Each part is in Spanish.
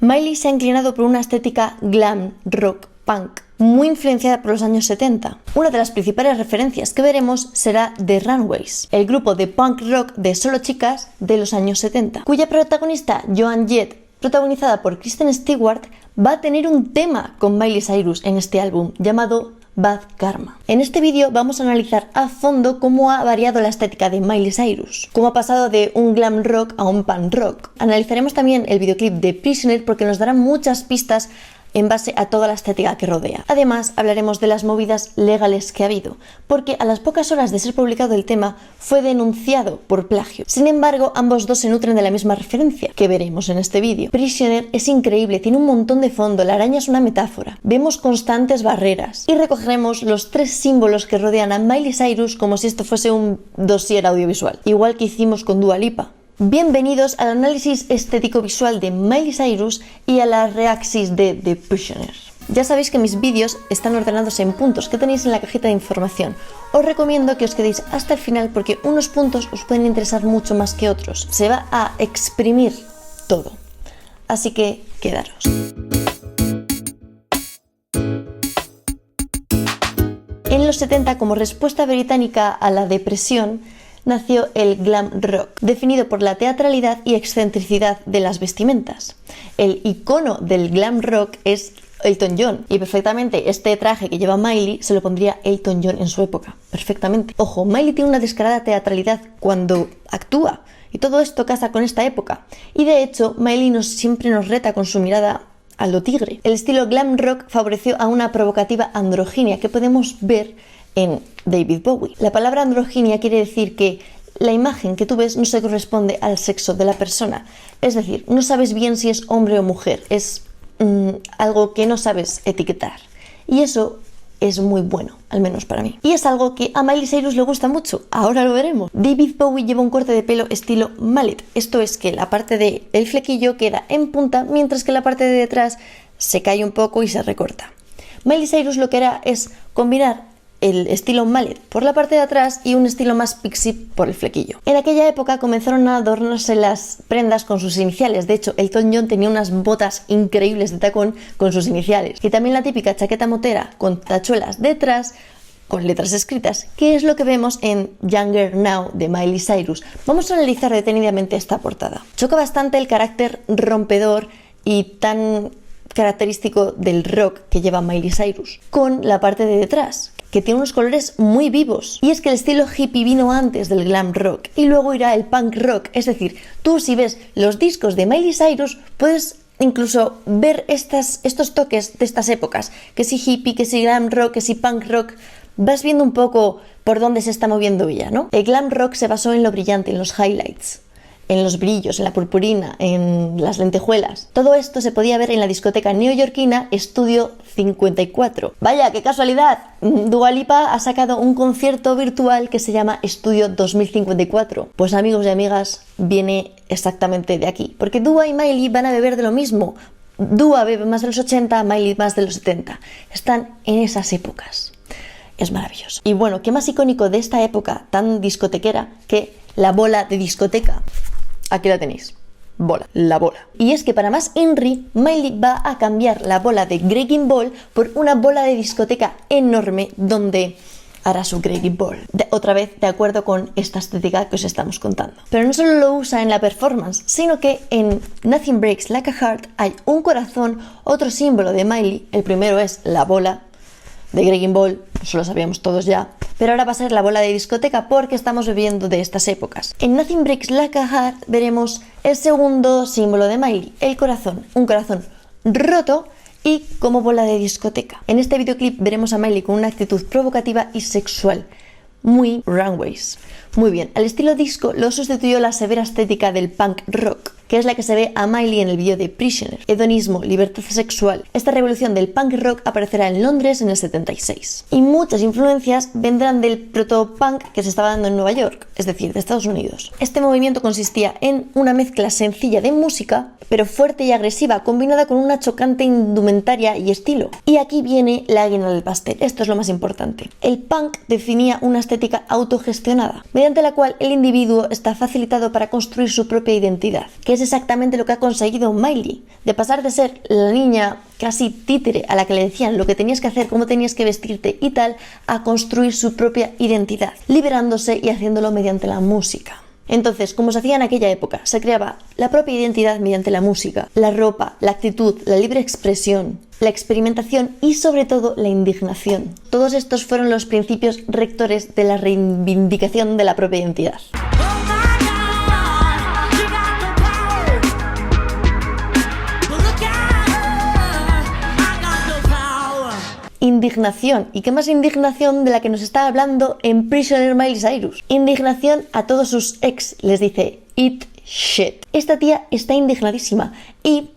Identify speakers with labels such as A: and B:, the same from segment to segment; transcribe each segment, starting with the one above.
A: Miley se ha inclinado por una estética glam, rock, punk, muy influenciada por los años 70. Una de las principales referencias que veremos será The Runaways, el grupo de punk rock de solo chicas de los años 70, cuya protagonista Joan Jett, protagonizada por Kristen Stewart, va a tener un tema con Miley Cyrus en este álbum llamado Bad Karma. En este vídeo vamos a analizar a fondo cómo ha variado la estética de Miley Cyrus, cómo ha pasado de un glam rock a un punk rock. Analizaremos también el videoclip de Prisoner porque nos dará muchas pistas en base a toda la estética que rodea. Además, hablaremos de las movidas legales que ha habido, porque a las pocas horas de ser publicado el tema fue denunciado por plagio. Sin embargo, ambos dos se nutren de la misma referencia, que veremos en este vídeo. Prisoner es increíble, tiene un montón de fondo, la araña es una metáfora, vemos constantes barreras y recogeremos los 3 símbolos que rodean a Miley Cyrus como si esto fuese un dossier audiovisual, igual que hicimos con Dua Lipa. Bienvenidos al análisis estético-visual de Miley Cyrus y a la reaxis de The Prisoner. Ya sabéis que mis vídeos están ordenados en puntos que tenéis en la cajita de información. Os recomiendo que os quedéis hasta el final porque unos puntos os pueden interesar mucho más que otros. Se va a exprimir todo. Así que quedaros. En los 70, como respuesta británica a la depresión, nació el glam rock, definido por la teatralidad y excentricidad de las vestimentas. El icono del glam rock es Elton John, y perfectamente este traje que lleva Miley se lo pondría Elton John en su época, perfectamente. Ojo, Miley tiene una descarada teatralidad cuando actúa, y todo esto casa con esta época. Y de hecho, Miley siempre nos reta con su mirada a lo tigre. El estilo glam rock favoreció a una provocativa androginia que podemos ver en David Bowie. La palabra androginia quiere decir que la imagen que tú ves no se corresponde al sexo de la persona. Es decir, no sabes bien si es hombre o mujer. Es algo que no sabes etiquetar. Y eso es muy bueno, al menos para mí. Y es algo que a Miley Cyrus le gusta mucho. Ahora lo veremos. David Bowie lleva un corte de pelo estilo mallet. Esto es que la parte del flequillo queda en punta, mientras que la parte de detrás se cae un poco y se recorta. Miley Cyrus lo que hará es combinar el estilo mallet por la parte de atrás y un estilo más pixie por el flequillo. En aquella época comenzaron a adornarse las prendas con sus iniciales. De hecho, Elton John tenía unas botas increíbles de tacón con sus iniciales. Y también la típica chaqueta motera con tachuelas detrás con letras escritas, que es lo que vemos en Younger Now de Miley Cyrus. Vamos a analizar detenidamente esta portada. Choca bastante el carácter rompedor y tan característico del rock que lleva Miley Cyrus con la parte de detrás, que tiene unos colores muy vivos. Y es que el estilo hippie vino antes del glam rock y luego irá el punk rock. Es decir, tú si ves los discos de Miley Cyrus puedes incluso ver estos toques de estas épocas, que si hippie, que si glam rock, que si punk rock. Vas viendo un poco por dónde se está moviendo ella, ¿no? El glam rock se basó en lo brillante, en los highlights, en los brillos, en la purpurina, en las lentejuelas. Todo esto se podía ver en la discoteca neoyorquina Studio 54. ¡Vaya, qué casualidad! Dua Lipa ha sacado un concierto virtual que se llama Studio 2054. Pues amigos y amigas, viene exactamente de aquí. Porque Dua y Miley van a beber de lo mismo. Dua bebe más de los 80, Miley más de los 70. Están en esas épocas. Es maravilloso. Y bueno, ¿qué más icónico de esta época tan discotequera que la bola de discoteca? Aquí la tenéis. Bola, la bola. Y es que para más Henry, Miley va a cambiar la bola de Wrecking Ball por una bola de discoteca enorme donde hará su Wrecking Ball. Otra vez de acuerdo con esta estética que os estamos contando. Pero no solo lo usa en la performance, sino que en Nothing Breaks Like a Heart hay un corazón, otro símbolo de Miley. El primero es la bola de Wrecking Ball, eso lo sabíamos todos ya, pero ahora va a ser la bola de discoteca porque estamos viviendo de estas épocas. En Nothing Breaks Like a Heart veremos el segundo símbolo de Miley, el corazón, un corazón roto y como bola de discoteca. En este videoclip veremos a Miley con una actitud provocativa y sexual, muy Runaways. Muy bien, al estilo disco lo sustituyó la severa estética del punk rock, que es la que se ve a Miley en el vídeo de Prisoner. Hedonismo, libertad sexual. Esta revolución del punk rock aparecerá en Londres en el 76. Y muchas influencias vendrán del proto-punk que se estaba dando en Nueva York, es decir, de Estados Unidos. Este movimiento consistía en una mezcla sencilla de música, pero fuerte y agresiva, combinada con una chocante indumentaria y estilo. Y aquí viene la guinda del pastel. Esto es lo más importante. El punk definía una estética autogestionada, mediante la cual el individuo está facilitado para construir su propia identidad, que es es exactamente lo que ha conseguido Miley, de pasar de ser la niña casi títere a la que le decían lo que tenías que hacer, cómo tenías que vestirte y tal, a construir su propia identidad, liberándose y haciéndolo mediante la música. Entonces, como se hacía en aquella época, se creaba la propia identidad mediante la música, la ropa, la actitud, la libre expresión, la experimentación y sobre todo la indignación. Todos estos fueron los principios rectores de la reivindicación de la propia identidad. Indignación. ¿Y qué más indignación de la que nos está hablando en Prisoner Miley Cyrus? Indignación a todos sus ex. Les dice, eat shit. Esta tía está indignadísima y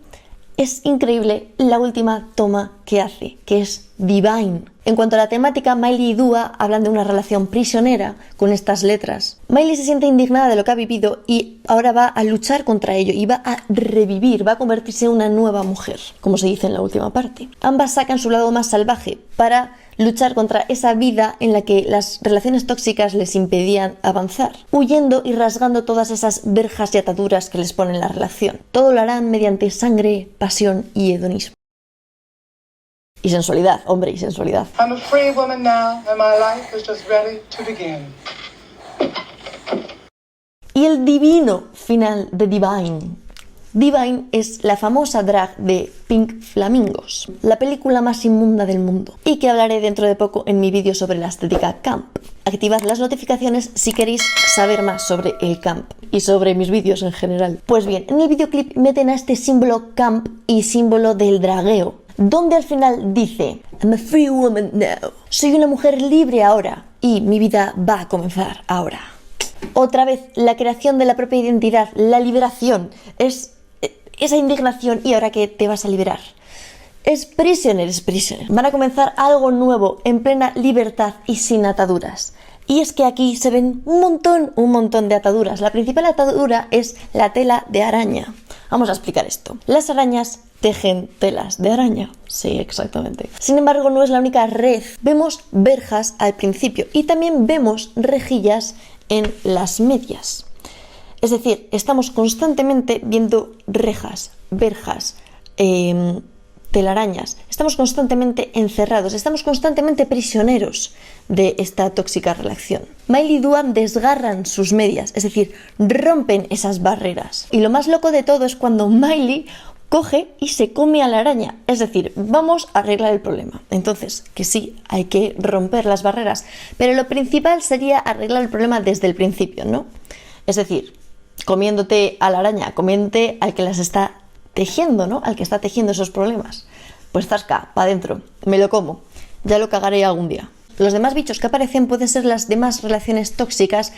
A: es increíble la última toma que hace, que es Divine. En cuanto a la temática, Miley y Dua hablan de una relación prisionera con estas letras. Miley se siente indignada de lo que ha vivido y ahora va a luchar contra ello y va a revivir, va a convertirse en una nueva mujer, como se dice en la última parte. Ambas sacan su lado más salvaje para luchar contra esa vida en la que las relaciones tóxicas les impedían avanzar, huyendo y rasgando todas esas verjas y ataduras que les ponen la relación. Todo lo harán mediante sangre, pasión y hedonismo. Y sensualidad, hombre, y sensualidad.
B: I'm a free woman now, and my life is just ready to begin.
A: Y el divino final de Divine. Divine es la famosa drag de Pink Flamingos, la película más inmunda del mundo, y que hablaré dentro de poco en mi vídeo sobre la estética camp. Activad las notificaciones si queréis saber más sobre el camp y sobre mis vídeos en general. Pues bien, en el videoclip meten a este símbolo camp y símbolo del dragueo, donde al final dice I'm a free woman now. Soy una mujer libre ahora y mi vida va a comenzar ahora. Otra vez, la creación de la propia identidad, la liberación, es esa indignación y ahora que te vas a liberar. Es prisoner. Van a comenzar algo nuevo, en plena libertad y sin ataduras. Y es que aquí se ven un montón de ataduras. La principal atadura es la tela de araña. Vamos a explicar esto. Las arañas tejen telas de araña. Sí, exactamente. Sin embargo, no es la única red. Vemos verjas al principio y también vemos rejillas en las medias. Es decir, estamos constantemente viendo rejas, verjas, telarañas. Estamos constantemente encerrados, estamos constantemente prisioneros de esta tóxica relación. Miley y Dua desgarran sus medias, es decir, rompen esas barreras. Y lo más loco de todo es cuando Miley coge y se come a la araña. Es decir, vamos a arreglar el problema. Entonces, que sí, hay que romper las barreras, pero lo principal sería arreglar el problema desde el principio, ¿no? Es decir, comiéndote a la araña, comiéndote al que las está tejiendo, ¿no? Al que está tejiendo esos problemas. Pues zasca, para adentro, me lo como. Ya lo cagaré algún día. Los demás bichos que aparecen pueden ser las demás relaciones tóxicas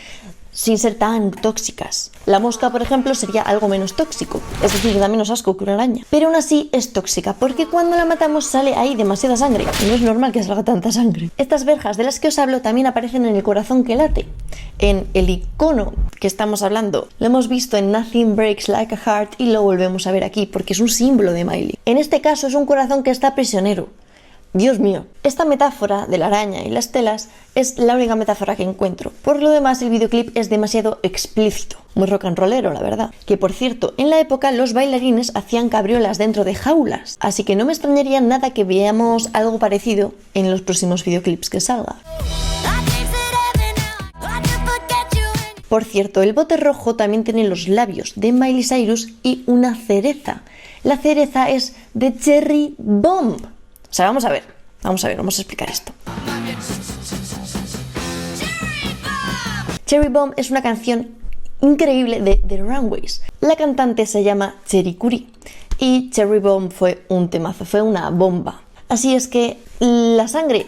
A: sin ser tan tóxicas. La mosca, por ejemplo, sería algo menos tóxico, es decir, da menos asco que una araña. Pero aún así es tóxica, porque cuando la matamos sale ahí demasiada sangre. No es normal que salga tanta sangre. Estas verjas de las que os hablo también aparecen en el corazón que late. En el icono que estamos hablando, lo hemos visto en Nothing Breaks Like a Heart y lo volvemos a ver aquí, porque es un símbolo de Miley. En este caso es un corazón que está prisionero. Dios mío, esta metáfora de la araña y las telas es la única metáfora que encuentro. Por lo demás, el videoclip es demasiado explícito, muy rock and rollero, la verdad. Que por cierto, en la época los bailarines hacían cabriolas dentro de jaulas, así que no me extrañaría nada que veamos algo parecido en los próximos videoclips que salga. Por cierto, el bote rojo también tiene los labios de Miley Cyrus y una cereza. La cereza es de Cherry Bomb. O sea, vamos a ver, vamos a explicar esto. Cherry Bomb es una canción increíble de The Runaways. La cantante se llama Cherie Currie y Cherry Bomb fue un temazo, fue una bomba. Así es que la sangre,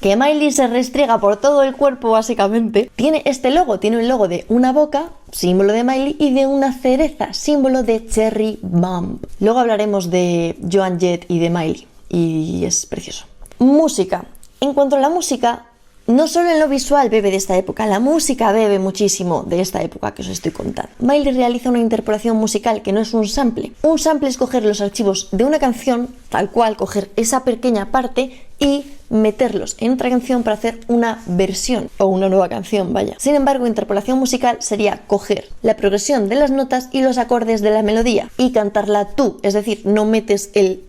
A: que Miley se restriega por todo el cuerpo básicamente, tiene este logo, tiene el logo de una boca, símbolo de Miley, y de una cereza, símbolo de Cherry Bomb. Luego hablaremos de Joan Jett y de Miley, y es precioso. Música. En cuanto a la música, No solo en lo visual bebe de esta época, la música bebe muchísimo de esta época que os estoy contando. Miley realiza una interpolación musical que no es un sample. Un sample es coger los archivos de una canción, tal cual, coger esa pequeña parte y meterlos en otra canción para hacer una versión o una nueva canción, vaya. Sin embargo, interpolación musical sería coger la progresión de las notas y los acordes de la melodía y cantarla tú, es decir, no metes el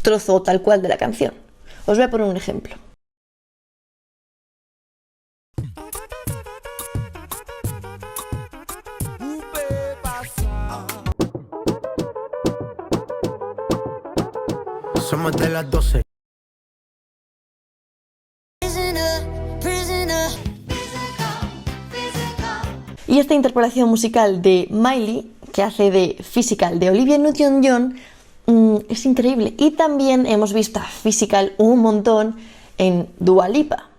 A: trozo tal cual de la canción. Os voy a poner un ejemplo.
C: Somos de las 12.
A: Y esta interpolación musical de Miley, que hace de Physical de Olivia Newton-John, es increíble. Y también hemos visto a Physical un montón en Dua Lipa,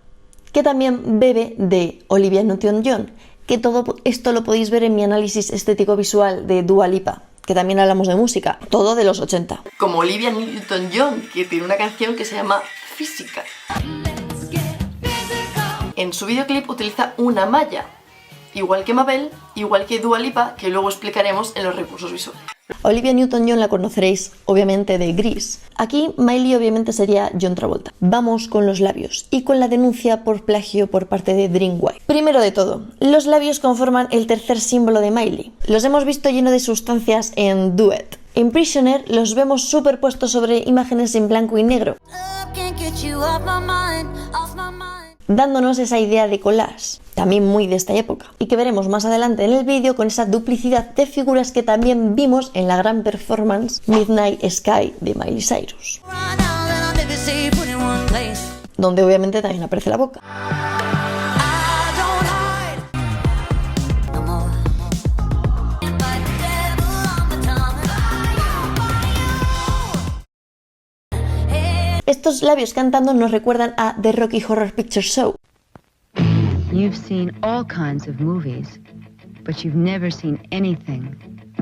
A: que también bebe de Olivia Newton-John, que todo esto lo podéis ver en mi análisis estético visual de Dua Lipa, que también hablamos de música, todo de los 80. Como Olivia Newton-John, que tiene una canción que se llama Physical. En su videoclip utiliza una malla, igual que Mabel, igual que Dua Lipa, que luego explicaremos en los recursos visuales. Olivia Newton-John la conoceréis obviamente de Grease. Aquí Miley obviamente sería John Travolta. Vamos con los labios y con la denuncia por plagio por parte de Dreamwave. Primero de todo, los labios conforman el tercer símbolo de Miley. Los hemos visto lleno de sustancias en Duet. En Prisoner los vemos superpuestos sobre imágenes en blanco y negro, dándonos esa idea de collage, también muy de esta época, y que veremos más adelante en el vídeo con esa duplicidad de figuras que también vimos en la gran performance Midnight Sky de Miley Cyrus, donde obviamente también aparece la boca. Estos labios cantando nos recuerdan a The Rocky Horror Picture Show.
D: You've seen all kinds of movies, but you've never seen anything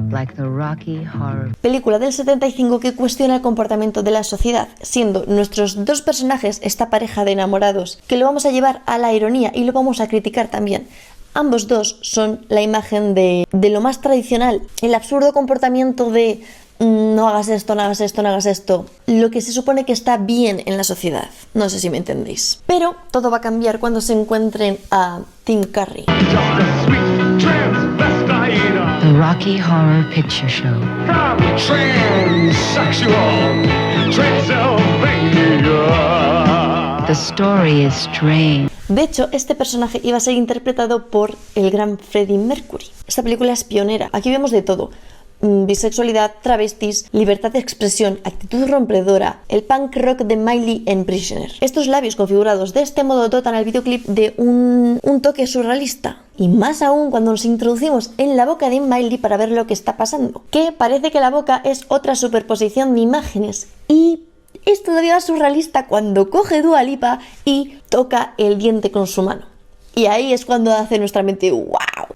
D: like the Rocky Horror.
A: Película del 75 que cuestiona el comportamiento de la sociedad, siendo nuestros dos personajes esta pareja de enamorados, que lo vamos a llevar a la ironía y lo vamos a criticar también. Ambos dos son la imagen de lo más tradicional, el absurdo comportamiento de no hagas esto, no hagas esto, no hagas esto, lo que se supone que está bien en la sociedad. No sé si me entendéis. Pero todo va a cambiar cuando se encuentren a Tim Curry.
D: The Rocky Horror Picture Show. The story is strange.
A: De hecho, este personaje iba a ser interpretado por el gran Freddie Mercury. Esta película es pionera. Aquí vemos de todo. Bisexualidad, travestis, libertad de expresión, actitud rompedora, el punk rock de Miley en Prisoner. Estos labios configurados de este modo dotan al videoclip de un toque surrealista. Y más aún cuando nos introducimos en la boca de Miley para ver lo que está pasando. Que parece que la boca es otra superposición de imágenes. Y es todavía más surrealista cuando coge Dua Lipa y toca el diente con su mano. Y ahí es cuando hace nuestra mente ¡wow!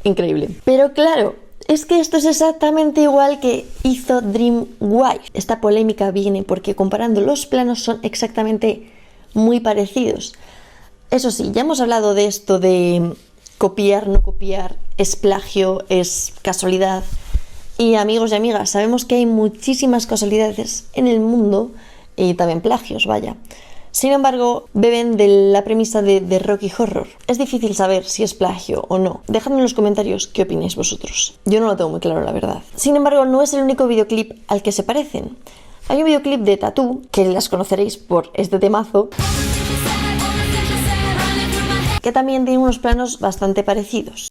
A: Increíble. Pero claro, es que esto es exactamente igual que hizo Dreamwave. Esta polémica viene porque comparando los planos son exactamente muy parecidos. Eso sí, ya hemos hablado de esto de copiar, no copiar, es plagio, es casualidad. Y amigos y amigas, sabemos que hay muchísimas casualidades en el mundo y también plagios, vaya. Sin embargo, beben de la premisa de Rocky Horror. Es difícil saber si es plagio o no. Dejadme en los comentarios qué opináis vosotros. Yo no lo tengo muy claro, la verdad. Sin embargo, no es el único videoclip al que se parecen. Hay un videoclip de Tattoo, que las conoceréis por este temazo, que también tiene unos planos bastante parecidos.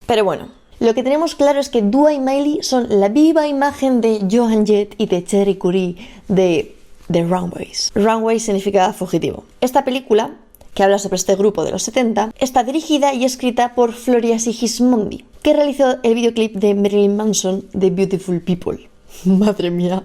A: Pero bueno, lo que tenemos claro es que Dua y Miley son la viva imagen de Joan Jett y de Cherie Currie de The Runaways. Runway significa fugitivo. Esta película, que habla sobre este grupo de los 70, está dirigida y escrita por Floria Sigismondi, que realizó el videoclip de Marilyn Manson de Beautiful People. Madre mía.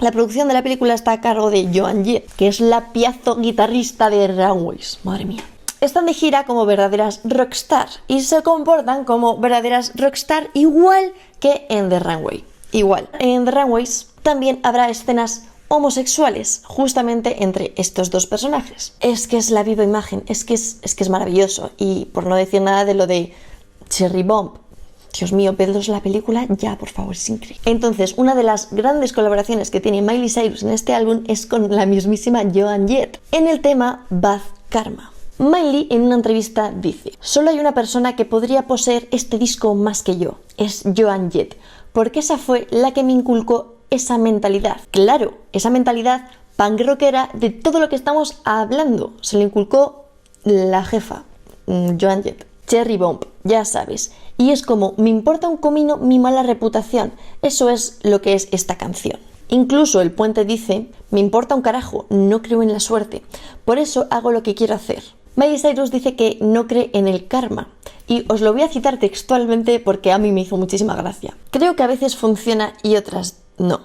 A: La producción de la película está a cargo de Joan Jett, que es la piazo guitarrista de Runaways. Madre mía. Están de gira como verdaderas rockstar y se comportan como verdaderas rockstar igual que en The Runway. Igual. En The Runaways también habrá escenas homosexuales justamente entre estos dos personajes. Es que es la viva imagen, es que es maravilloso. Y por no decir nada de lo de Cherry Bomb. Dios mío, vedlos la película ya, por favor, es increíble. Entonces, una de las grandes colaboraciones que tiene Miley Cyrus en este álbum es con la mismísima Joan Jett en el tema Bad Karma. Miley en una entrevista dice: solo hay una persona que podría poseer este disco más que yo, es Joan Jett, porque esa fue la que me inculcó esa mentalidad. Claro, esa mentalidad punk rockera de todo lo que estamos hablando. Se le inculcó la jefa, Joan Jett. Cherry Bomb, ya sabes. Y es como, me importa un comino mi mala reputación. Eso es lo que es esta canción. Incluso El Puente dice: me importa un carajo, no creo en la suerte. Por eso hago lo que quiero hacer. Miley Cyrus dice que no cree en el karma. Y os lo voy a citar textualmente porque a mí me hizo muchísima gracia. Creo que a veces funciona y otras no.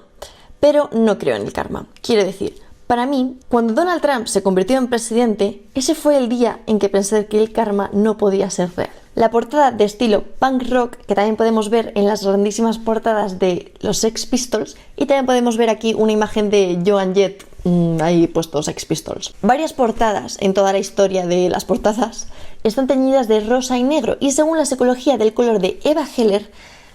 A: Pero no creo en el karma. Quiero decir, para mí, cuando Donald Trump se convirtió en presidente, ese fue el día en que pensé que el karma no podía ser real. La portada de estilo punk rock, que también podemos ver en las grandísimas portadas de los Sex Pistols, y también podemos ver aquí una imagen de Joan Jett, ahí puestos Sex Pistols. Varias portadas en toda la historia de las portadas están teñidas de rosa y negro, y según la psicología del color de Eva Heller,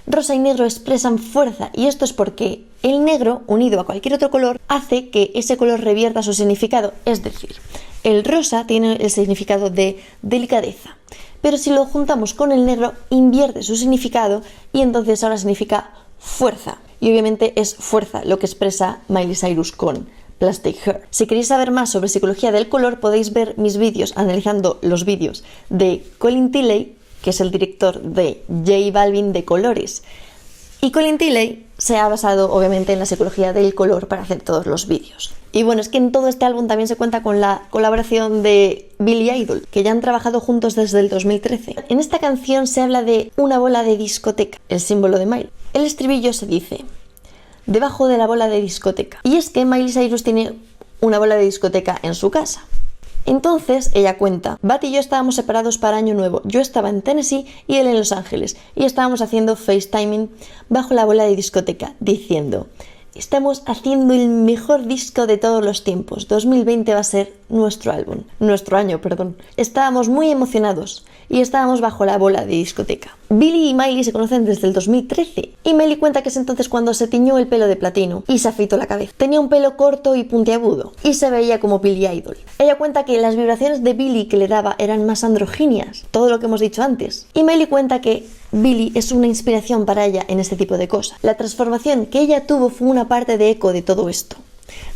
A: rosa y negro expresan fuerza, y esto es porque el negro, unido a cualquier otro color, hace que ese color revierta su significado. Es decir, el rosa tiene el significado de delicadeza, pero si lo juntamos con el negro, invierte su significado y entonces ahora significa fuerza. Y obviamente es fuerza lo que expresa Miley Cyrus con Plastic Heart. Si queréis saber más sobre psicología del color, podéis ver mis vídeos analizando los vídeos de Colin Tilley, que es el director de J Balvin de Colores. Y Colin Tilley se ha basado obviamente en la psicología del color para hacer todos los vídeos. Y bueno, es que en todo este álbum también se cuenta con la colaboración de Billy Idol, que ya han trabajado juntos desde el 2013. En esta canción se habla de una bola de discoteca, el símbolo de Miley. El estribillo se dice: debajo de la bola de discoteca. Y es que Miley Cyrus tiene una bola de discoteca en su casa. Entonces ella cuenta: Bat y yo estábamos separados para Año Nuevo. Yo estaba en Tennessee y él en Los Ángeles, y estábamos haciendo FaceTiming bajo la bola de discoteca, diciendo: estamos haciendo el mejor disco de todos los tiempos. 2020 va a ser nuestro año. Estábamos muy emocionados y estábamos bajo la bola de discoteca. Billy y Miley se conocen desde el 2013 y Miley cuenta que es entonces cuando se tiñó el pelo de platino y se afeitó la cabeza. Tenía un pelo corto y puntiagudo y se veía como Billy Idol. Ella cuenta que las vibraciones de Billy que le daba eran más androgíneas, todo lo que hemos dicho antes. Y Miley cuenta que Billy es una inspiración para ella en este tipo de cosas. La transformación que ella tuvo fue una parte de eco de todo esto.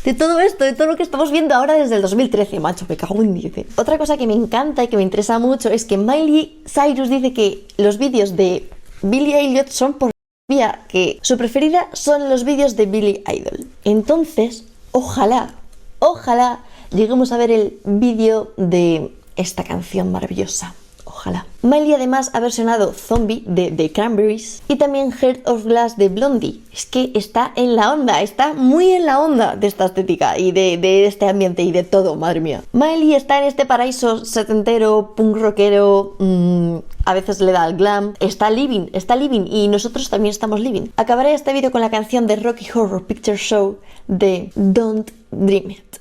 A: De todo lo que estamos viendo ahora desde el 2013, macho, me cago en 10. Otra cosa que me encanta y que me interesa mucho es que Miley Cyrus dice que los vídeos de Billy Elliot son por que su preferida son los vídeos de Billy Idol. Entonces, ojalá lleguemos a ver el vídeo de esta canción maravillosa. Ojalá. Miley además ha versionado Zombie de The Cranberries y también Heart of Glass de Blondie. Es que está en la onda, está muy en la onda de esta estética y de este ambiente y de todo, madre mía. Miley está en este paraíso setentero, punk rockero, a veces le da al glam. Está living y nosotros también estamos living. Acabaré este vídeo con la canción de Rocky Horror Picture Show de Don't Dream It.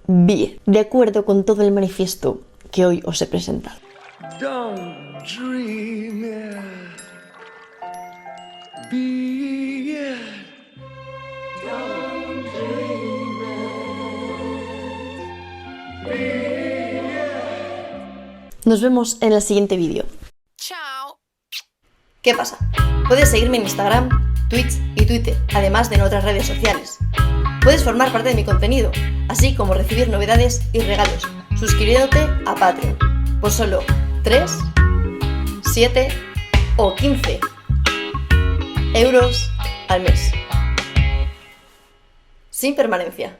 A: Bien, de acuerdo con todo el manifiesto que hoy os he presentado.
C: Don't dream it, be it. Don't dream it, be it.
A: Nos vemos en el siguiente vídeo.
E: Chao.
A: ¿Qué pasa? Puedes seguirme en Instagram, Twitch y Twitter, además de en otras redes sociales. Puedes formar parte de mi contenido, así como recibir novedades y regalos, suscribiéndote a Patreon. por solo 3, 7 o 15 euros al mes. Sin permanencia.